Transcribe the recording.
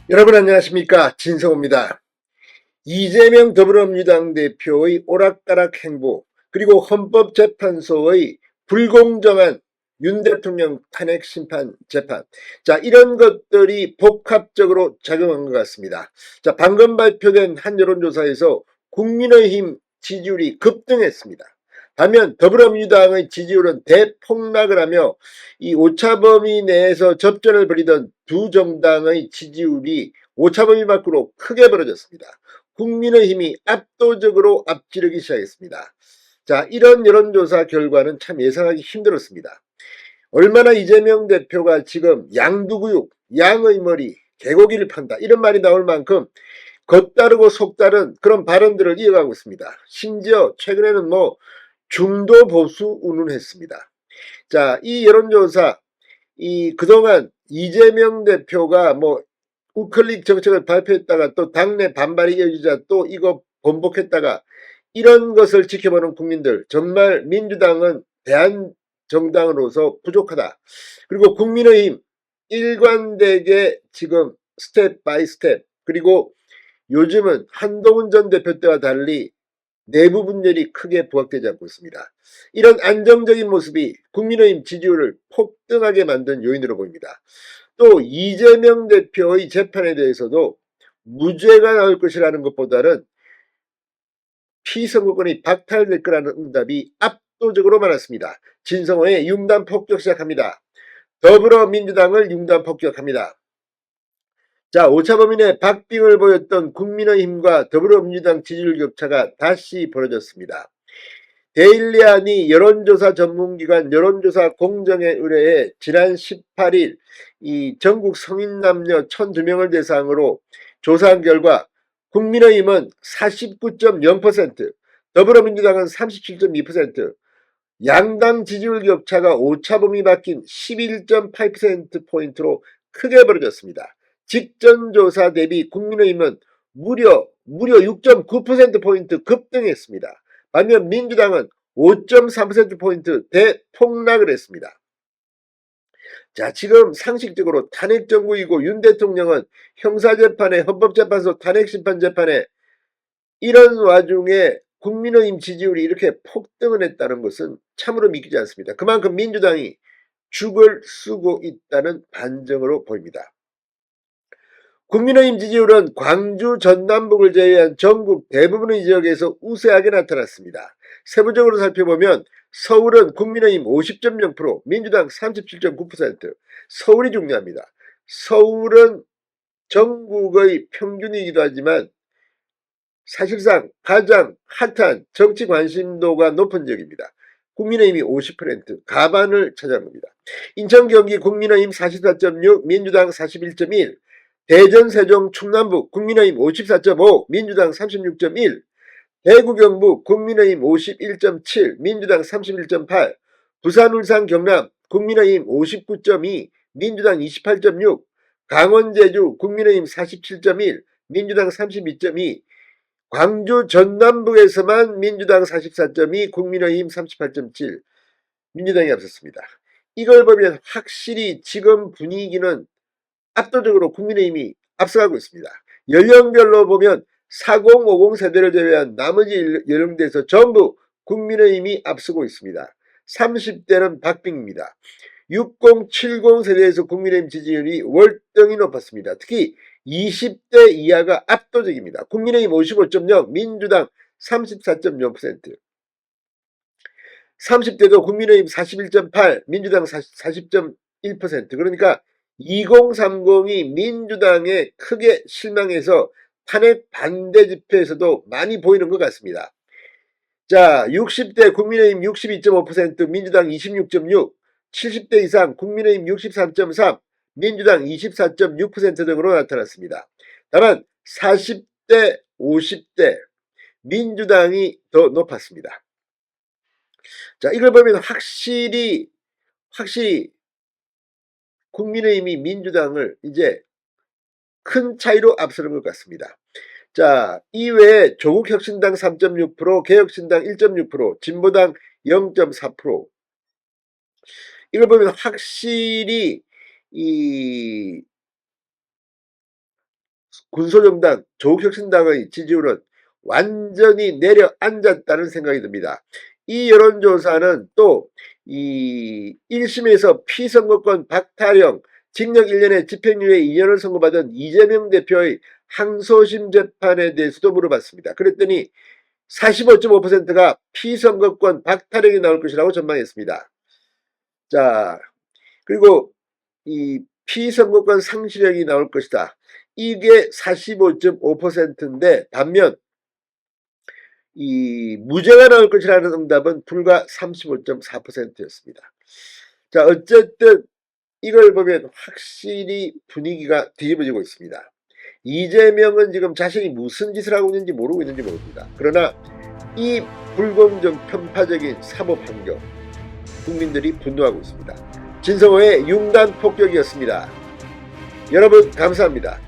여러분 안녕하십니까, 진성호입니다. 이재명 더불어민주당 대표의 오락가락 행보, 그리고 헌법재판소의 불공정한 윤 대통령 탄핵 심판 재판, 자, 이런 것들이 복합적으로 작용한 것 같습니다. 자, 방금 발표된 한 여론조사에서 국민의힘 지지율이 급등했습니다. 반면 더불어민주당의 지지율은 대폭락을 하며 이 오차범위 내에서 접전을 벌이던 두 정당의 지지율이 오차범위 밖으로 크게 벌어졌습니다. 국민의힘이 압도적으로 앞지르기 시작했습니다. 자, 이런 여론조사 결과는 참 예상하기 힘들었습니다. 얼마나 이재명 대표가 지금 양두구육, 양의 머리, 개고기를 판다, 이런 말이 나올 만큼 겉다르고 속다른 그런 발언들을 이어가고 있습니다. 심지어 최근에는 중도 보수 운운했습니다. 자, 이 여론조사, 그동안 이재명 대표가 우클릭 정책을 발표했다가 또 당내 반발이 이어지자 또 이거 번복했다가, 이런 것을 지켜보는 국민들, 정말 민주당은 대한정당으로서 부족하다. 그리고 국민의힘 일관되게 지금 스텝 바이 스텝, 그리고 요즘은 한동훈 전 대표 때와 달리 내부 분열이 크게 부각되지 않고 있습니다. 이런 안정적인 모습이 국민의힘 지지율을 폭등하게 만든 요인으로 보입니다. 또 이재명 대표의 재판에 대해서도 무죄가 나올 것이라는 것보다는 피선거권이 박탈될 거라는 응답이 압도적으로 많았습니다. 진성호의 융단 폭격 시작합니다. 더불어민주당을 융단 폭격합니다. 자, 오차범위 내 박빙을 보였던 국민의힘과 더불어민주당 지지율 격차가 다시 벌어졌습니다. 데일리안이 여론조사 전문기관 여론조사 공정에 의뢰해 지난 18일 이 전국 성인 남녀 1002명을 대상으로 조사한 결과 국민의힘은 49.0%, 더불어민주당은 37.2%, 양당 지지율 격차가 오차범위 바뀐 11.8%포인트로 크게 벌어졌습니다. 직전 조사 대비 국민의힘은 무려 6.9%포인트 급등했습니다. 반면 민주당은 5.3%포인트 대폭락을 했습니다. 자, 지금 상식적으로 탄핵 정국이고 윤 대통령은 형사재판에, 헌법재판소 탄핵심판재판에, 이런 와중에 국민의힘 지지율이 이렇게 폭등을 했다는 것은 참으로 믿기지 않습니다. 그만큼 민주당이 죽을 쓰고 있다는 반증으로 보입니다. 국민의힘 지지율은 광주, 전남북을 제외한 전국 대부분의 지역에서 우세하게 나타났습니다. 세부적으로 살펴보면 서울은 국민의힘 50.0%, 민주당 37.9%, 서울이 중요합니다. 서울은 전국의 평균이기도 하지만 사실상 가장 핫한 정치 관심도가 높은 지역입니다. 국민의힘이 50%, 가반을 차지한 겁니다. 인천, 경기 국민의힘 44.6, 민주당 41.1, 대전, 세종, 충남북 국민의힘 54.5, 민주당 36.1, 대구, 경북 국민의힘 51.7, 민주당 31.8, 부산, 울산, 경남 국민의힘 59.2, 민주당 28.6, 강원, 제주 국민의힘 47.1, 민주당 32.2, 광주, 전남북에서만 민주당 44.2, 국민의힘 38.7, 민주당이 앞섰습니다. 이걸 보면 확실히 지금 분위기는 압도적으로 국민의힘이 앞서가고 있습니다. 연령별로 보면 4050 세대를 제외한 나머지 연령대에서 전부 국민의힘이 앞서고 있습니다. 30대는 박빙입니다. 60, 70 세대에서 국민의힘 지지율이 월등히 높았습니다. 특히 20대 이하가 압도적입니다. 국민의힘 55.0, 민주당 34.0%, 30대도 국민의힘 41.8, 민주당 40.1%. 그러니까 2030이 민주당에 크게 실망해서 탄핵 반대 집회에서도 많이 보이는 것 같습니다. 자, 60대 국민의힘 62.5%, 민주당 26.6, 70대 이상 국민의힘 63.3, 민주당 24.6% 등으로 나타났습니다. 다만 40대, 50대 민주당이 더 높았습니다. 자, 이걸 보면 확실히 국민의힘이 민주당을 이제 큰 차이로 앞서는 것 같습니다. 자, 이외에 조국혁신당 3.6%, 개혁신당 1.6%, 진보당 0.4%. 이걸 보면 확실히 이 군소정당, 조국혁신당의 지지율은 완전히 내려앉았다는 생각이 듭니다. 이 여론조사는 또 이 1심에서 피선거권 박탈형 징역 1년에 집행유예 2년을 선고받은 이재명 대표의 항소심 재판에 대해서도 물어봤습니다. 그랬더니 45.5%가 피선거권 박탈형이 나올 것이라고 전망했습니다. 자, 그리고 이 피선거권 상실형이 나올 것이다. 이게 45.5%인데 반면 이 무죄가 나올 것이라는 응답은 불과 35.4%였습니다. 자, 어쨌든 이걸 보면 확실히 분위기가 뒤집어지고 있습니다. 이재명은 지금 자신이 무슨 짓을 하고 있는지 모르고 있는지 모릅니다. 그러나 이 불공정 편파적인 사법 환경 국민들이 분노하고 있습니다. 진성호의 융단 폭격이었습니다. 여러분 감사합니다.